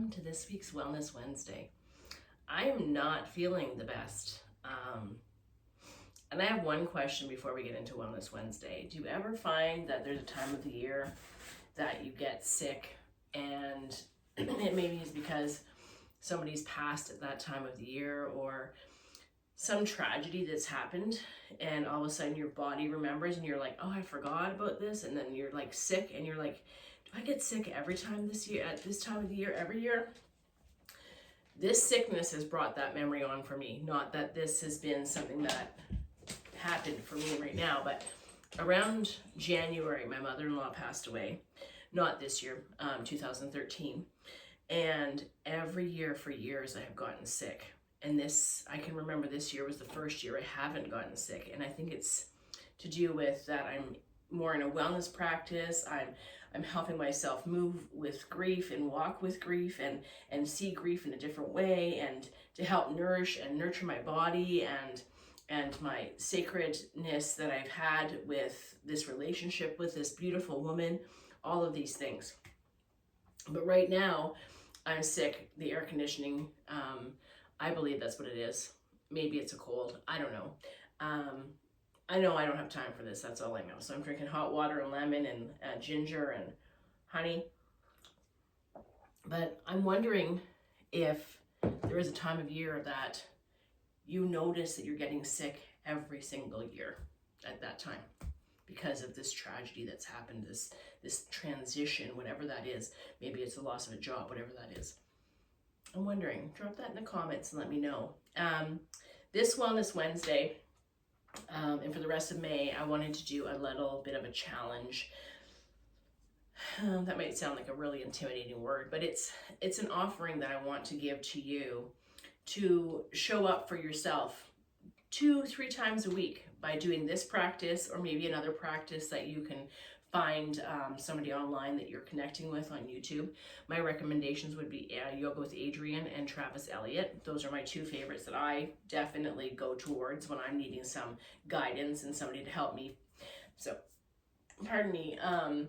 welcome to this week's Wellness Wednesday. I am not feeling the best. And I have one question before we get into Wellness Wednesday. Do you ever find that there's a time of the year that you get sick and it maybe is because somebody's passed at that time of the year or some tragedy that's happened and all of a sudden your body remembers and you're like, oh, I forgot about this, and then you're like sick and you're like, do I get sick every time this year at this time of the year every year? This sickness has brought that memory on for me. Not that this has been something that happened for me right now, but around January my mother-in-law passed away. Not this year, 2013. And every year for years I have gotten sick. And this, I can remember this year was the first year I haven't gotten sick. And I think it's to do with that I'm more in a wellness practice. I'm helping myself move with grief and walk with grief and see grief in a different way, and to help nourish and nurture my body and my sacredness that I've had with this relationship with this beautiful woman, all of these things. But right now I'm sick. The air conditioning, I believe that's what it is. Maybe it's a cold. I don't know. I know I don't have time for this. That's all I know. So I'm drinking hot water and lemon and ginger and honey. But I'm wondering if there is a time of year that you notice that you're getting sick every single year at that time because of this tragedy that's happened, this transition, whatever that is. Maybe it's the loss of a job, whatever that is. I'm wondering. Drop that in the comments and let me know. This Wellness Wednesday, and for the rest of May, I wanted to do a little bit of a challenge. That might sound like a really intimidating word, but it's an offering that I want to give to you to show up for yourself 2-3 times a week by doing this practice, or maybe another practice that you can find somebody online that you're connecting with on YouTube. My recommendations would be Yoga with Adriene and Travis Elliott. Those are my two favorites that I definitely go towards when I'm needing some guidance and somebody to help me. So, pardon me. And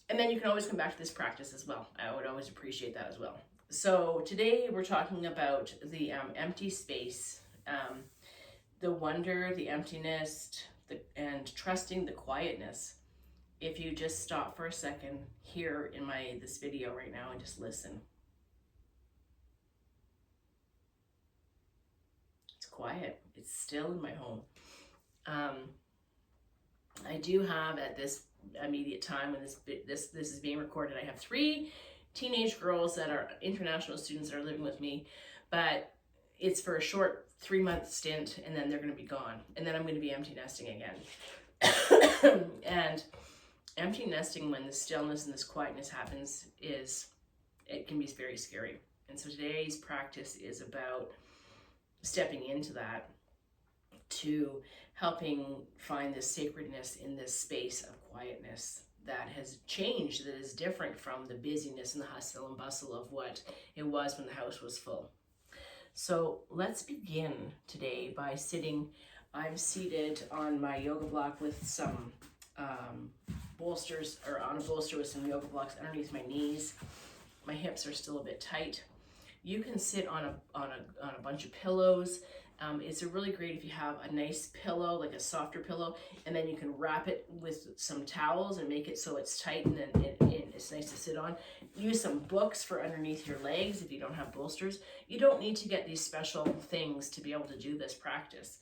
then you can always come back to this practice as well. I would always appreciate that as well. So today we're talking about the empty space, the wonder, the emptiness, and trusting the quietness. If you just stop for a second here in this video right now and just listen. It's quiet. It's still in my home. I do have, at this immediate time when this is being recorded, I have 3 teenage girls that are international students that are living with me, but it's for a short 3-month stint, and then they're going to be gone, and then I'm going to be empty nesting again. And empty nesting, when the stillness and this quietness happens, it can be very scary. And so today's practice is about stepping into that, to helping find this sacredness in this space of quietness that has changed, that is different from the busyness and the hustle and bustle of what it was when the house was full. So let's begin today by sitting. I'm seated on my yoga block with some bolsters, or on a bolster with some yoga blocks underneath my knees. My hips are still a bit tight. You can sit on a bunch of pillows. It's really great if you have a nice pillow, like a softer pillow, and then you can wrap it with some towels and make it so it's tight, and then it's nice to sit on. Use some books for underneath your legs if you don't have bolsters. You don't need to get these special things to be able to do this practice.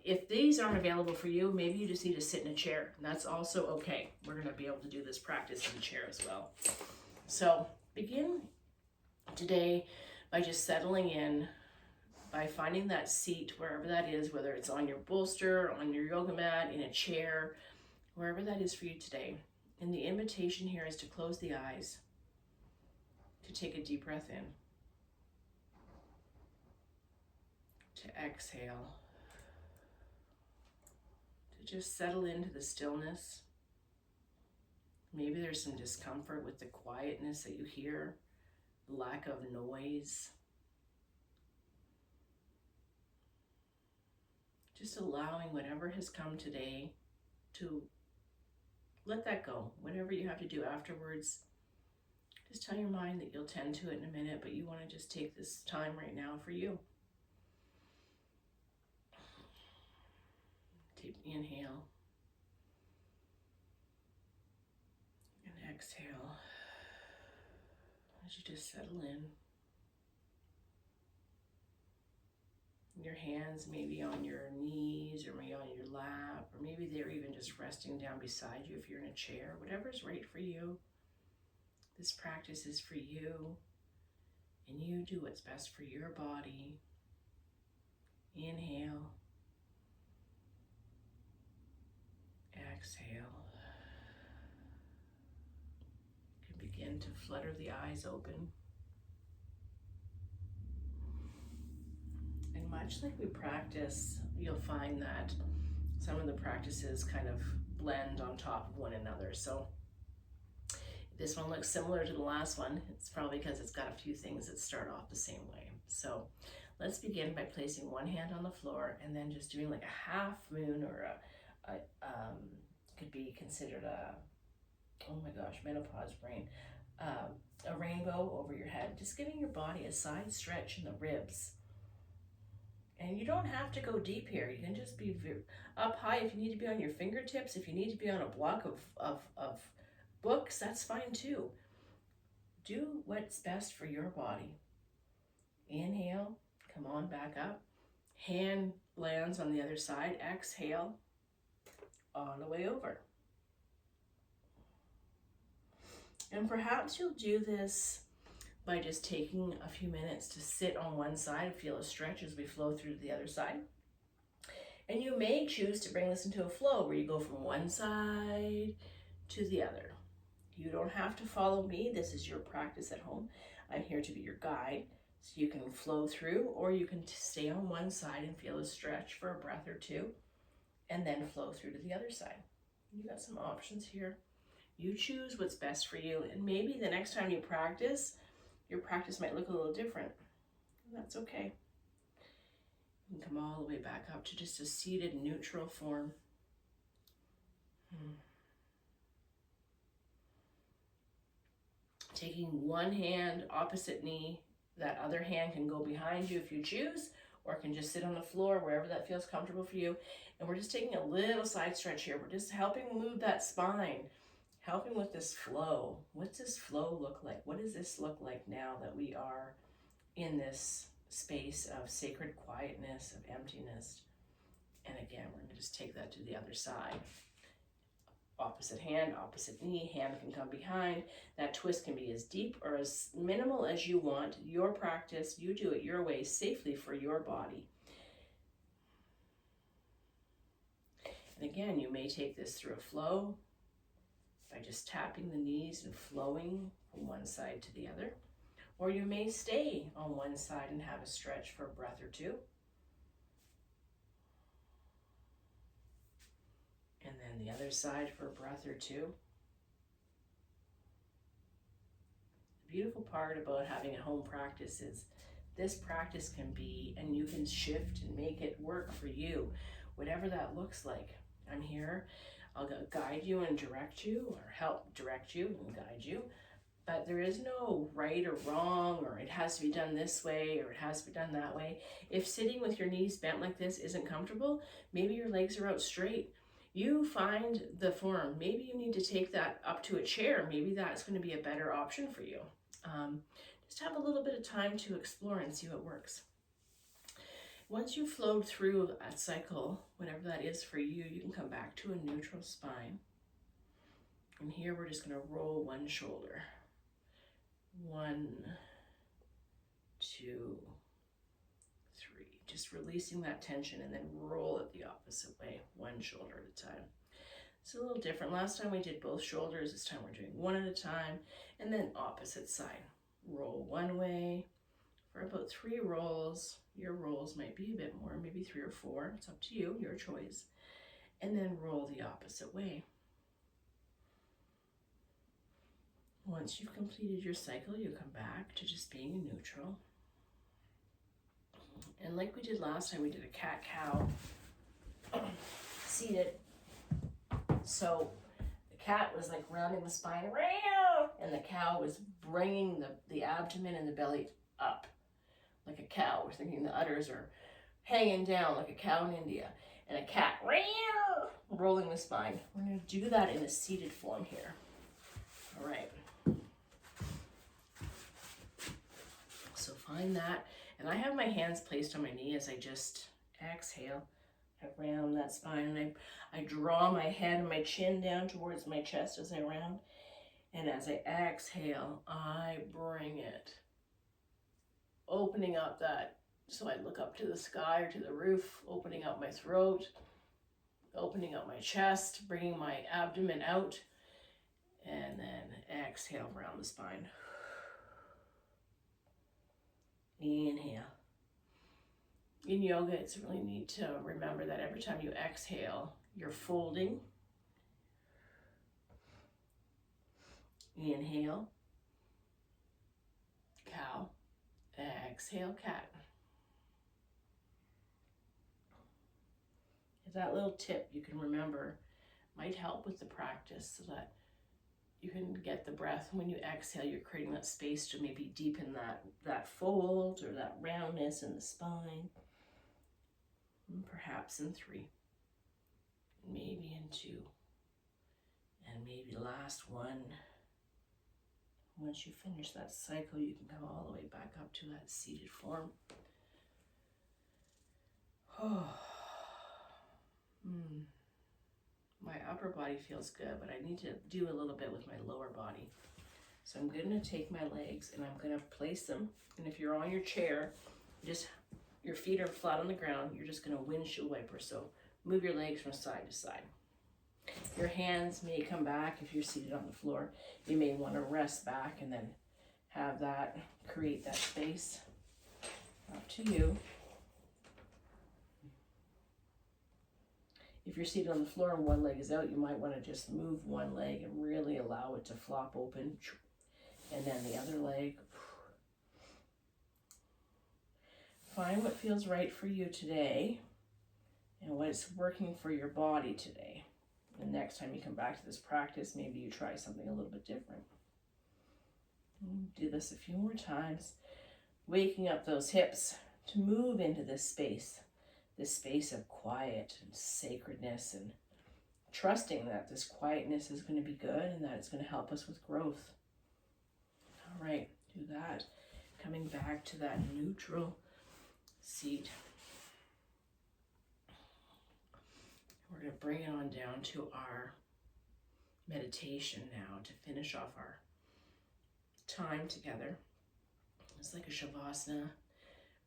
If these aren't available for you, maybe you just need to sit in a chair, and that's also okay. We're going to be able to do this practice in a chair as well. So begin today by just settling in, by finding that seat, wherever that is, whether it's on your bolster, on your yoga mat, in a chair, wherever that is for you today. And the invitation here is to close the eyes, to take a deep breath in, to exhale, to just settle into the stillness. Maybe there's some discomfort with the quietness that you hear, lack of noise. Just allowing whatever has come today to let that go. Whatever you have to do afterwards, Just tell your mind that you'll tend to it in a minute, but you want to just take this time right now for you. Deep inhale. And exhale. As you just settle in. Your hands maybe on your knees or maybe on your lap, or maybe they're even just resting down beside you if you're in a chair, whatever's right for you. This practice is for you, and you do what's best for your body. Inhale. Exhale. You can begin to flutter the eyes open. And much like we practice, you'll find that some of the practices kind of blend on top of one another. So this one looks similar to the last one. It's probably because it's got a few things that start off the same way. So let's begin by placing one hand on the floor and then just doing like a half moon, or could be considered a, oh my gosh, menopause brain, a rainbow over your head, just giving your body a side stretch in the ribs. And you don't have to go deep here. You can just be up high if you need to be on your fingertips. If you need to be on a block of books, that's fine too. Do what's best for your body. Inhale, come on back up. Hand lands on the other side. Exhale, on the way over. And perhaps you'll do this by just taking a few minutes to sit on one side, feel a stretch as we flow through to the other side. And you may choose to bring this into a flow where you go from one side to the other. You don't have to follow me. This is your practice at home. I'm here to be your guide. So you can flow through, or you can stay on one side and feel a stretch for a breath or two, and then flow through to the other side. You got some options here. You choose what's best for you, and maybe the next time you practice, your practice might look a little different. That's okay. You can come all the way back up to just a seated neutral form. Taking one hand, opposite knee, that other hand can go behind you if you choose, or can just sit on the floor, wherever that feels comfortable for you. And we're just taking a little side stretch here. We're just helping move that spine, helping with this flow. What's this flow look like? What does this look like now that we are in this space of sacred quietness, of emptiness? And again, we're going to just take that to the other side. Opposite hand, opposite knee, hand can come behind. That twist can be as deep or as minimal as you want. Your practice, you do it your way, safely for your body. And again, you may take this through a flow by just tapping the knees and flowing from one side to the other. Or you may stay on one side and have a stretch for a breath or two. And then the other side for a breath or two. The beautiful part about having a home practice is this practice can be, and you can shift and make it work for you, whatever that looks like. I'm here. I'll guide you and direct you, or help direct you and guide you. But there is no right or wrong, or it has to be done this way, or it has to be done that way. If sitting with your knees bent like this isn't comfortable, maybe your legs are out straight. You find the form. Maybe you need to take that up to a chair. Maybe that's going to be a better option for you. Just have a little bit of time to explore and see what works. Once you've flowed through that cycle, whatever that is for you, you can come back to a neutral spine. And here we're just going to roll one shoulder. 1, 2, 3. Just releasing that tension, and then roll it the opposite way, one shoulder at a time. It's a little different. Last time we did both shoulders. This time we're doing one at a time, and then opposite side. Roll one way for about 3 rolls. Your rolls might be a bit more, maybe 3 or 4. It's up to you, your choice. And then roll the opposite way. Once you've completed your cycle, you come back to just being in neutral. And like we did last time, we did a cat-cow seated. So the cat was like rounding the spine around, and the cow was bringing the abdomen and the belly up like a cow. We're thinking the udders are hanging down like a cow in India, and a cat rolling the spine. We're going to do that in a seated form here. All right. So find that, and I have my hands placed on my knee as I just exhale. I round that spine, and I draw my head and my chin down towards my chest as I round. And as I exhale, I bring it, opening up that, so I look up to the sky or to the roof, opening up my throat, opening up my chest, bringing my abdomen out, and then exhale around the spine. Inhale. In yoga, it's really neat to remember that every time you exhale, you're folding. Inhale, cow. Exhale, cat. If that little tip you can remember might help with the practice, so that you can get the breath. When you exhale, you're creating that space to maybe deepen that fold or that roundness in the spine. And perhaps in 3, maybe in 2, and maybe last one. Once you finish that cycle, you can come all the way back up to that seated form. Oh. My upper body feels good, but I need to do a little bit with my lower body. So I'm going to take my legs and I'm going to place them. And if you're on your chair, your feet are flat on the ground, you're just going to windshield wiper. So move your legs from side to side. Your hands may come back if you're seated on the floor. You may want to rest back and then have that, create that space. Up to you. If you're seated on the floor and one leg is out, you might want to just move one leg and really allow it to flop open. And then the other leg. Find what feels right for you today and what's working for your body today. And next time you come back to this practice, maybe you try something a little bit different. Do this a few more times, waking up those hips to move into this space of quiet and sacredness, and trusting that this quietness is going to be good and that it's going to help us with growth. All right, do that. Coming back to that neutral seat. We're going to bring it on down to our meditation now to finish off our time together. It's like a Shavasana,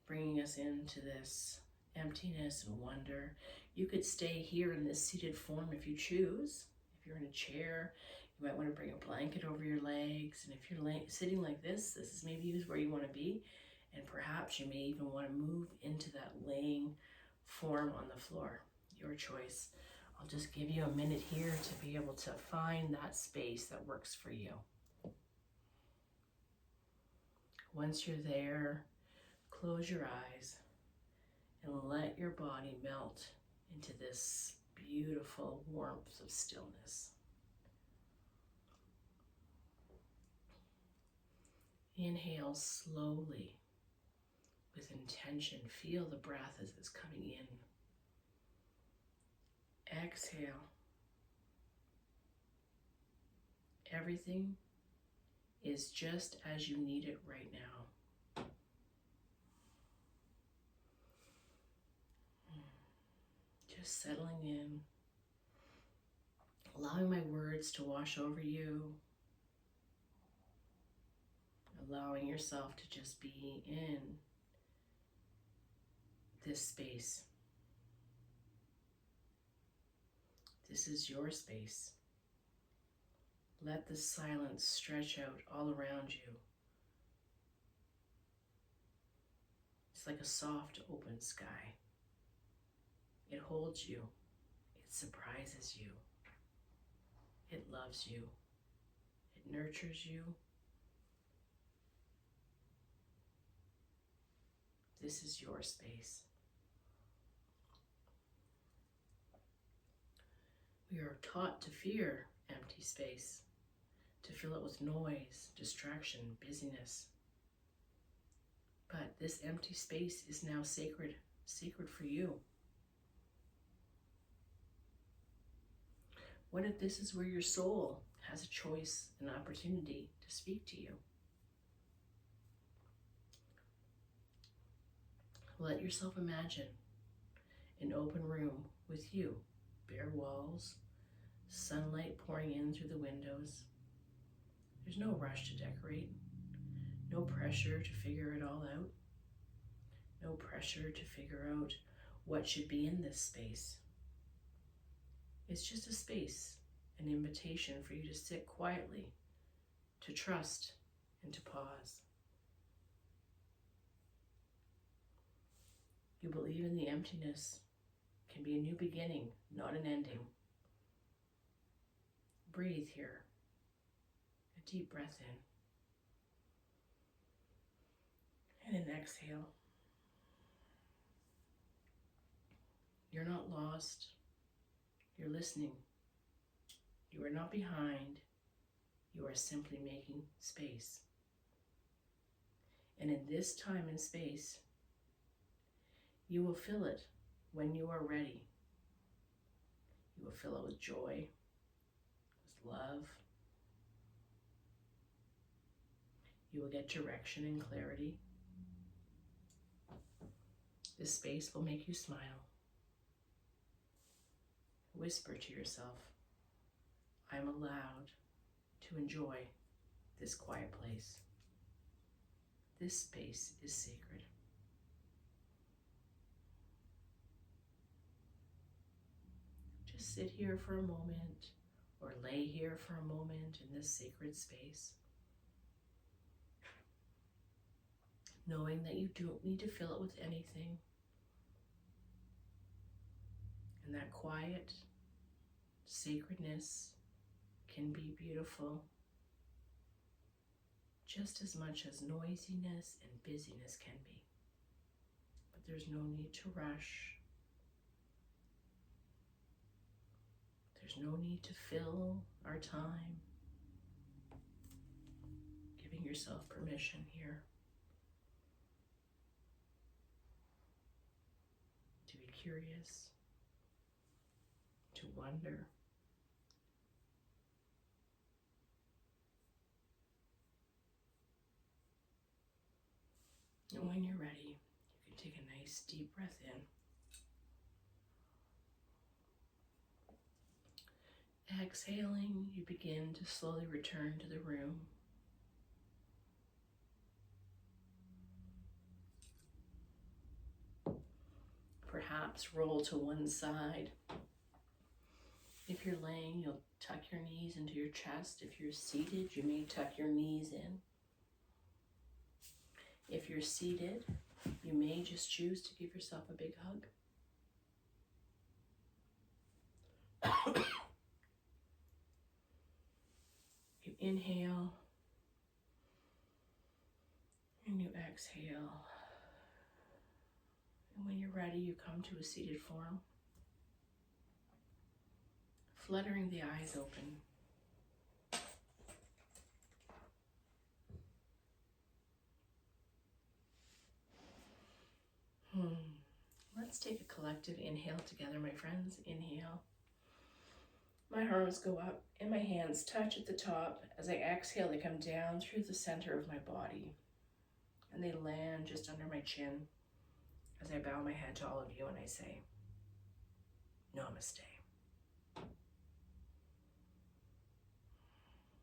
bringing us into this emptiness and wonder. You could stay here in this seated form if you choose. If you're in a chair, you might want to bring a blanket over your legs. And if you're sitting like this is maybe where you want to be. And perhaps you may even want to move into that laying form on the floor. Your choice. I'll just give you a minute here to be able to find that space that works for you. Once you're there, close your eyes and let your body melt into this beautiful warmth of stillness. Inhale slowly with intention. Feel the breath as it's coming in. Exhale. Everything is just as you need it right now. Just settling in, allowing my words to wash over you, allowing yourself to just be in this space. This is your space. Let the silence stretch out all around you. It's like a soft, open sky. It holds you. It surprises you. It loves you. It nurtures you. This is your space. We are taught to fear empty space, to fill it with noise, distraction, busyness. But this empty space is now sacred for you. What if this is where your soul has a choice, an opportunity to speak to you? Let yourself imagine an open room with you, bare walls, sunlight pouring in through the windows. There's no rush to decorate, no pressure to figure it all out, no pressure to figure out what should be in this space. It's just a space, an invitation for you to sit quietly, to trust, and to pause. You believe in the emptiness can be a new beginning, not an ending. Breathe here. A deep breath in. And an exhale. You're not lost. You're listening. You are not behind. You are simply making space. And in this time and space, you will fill it when you are ready. You will fill it with joy, with love. You will get direction and clarity. This space will make you smile. Whisper to yourself, I'm allowed to enjoy this quiet place. This space is sacred. Just sit here for a moment, or lay here for a moment in this sacred space, knowing that you don't need to fill it with anything. And that quiet sacredness can be beautiful just as much as noisiness and busyness can be. But there's no need to rush. There's no need to fill our time. Giving yourself permission here to be curious, to wonder. And when you're ready, you can take a nice deep breath in. Exhaling, you begin to slowly return to the room. Perhaps roll to one side. If you're laying, you'll tuck your knees into your chest. If you're seated, you may tuck your knees in. If you're seated, you may just choose to give yourself a big hug. You inhale and you exhale. And when you're ready, you come to a seated form, fluttering the eyes open. Let's take a collective inhale together, my friends. Inhale. My arms go up and my hands touch at the top. As I exhale, they come down through the center of my body and they land just under my chin as I bow my head to all of you and I say, Namaste.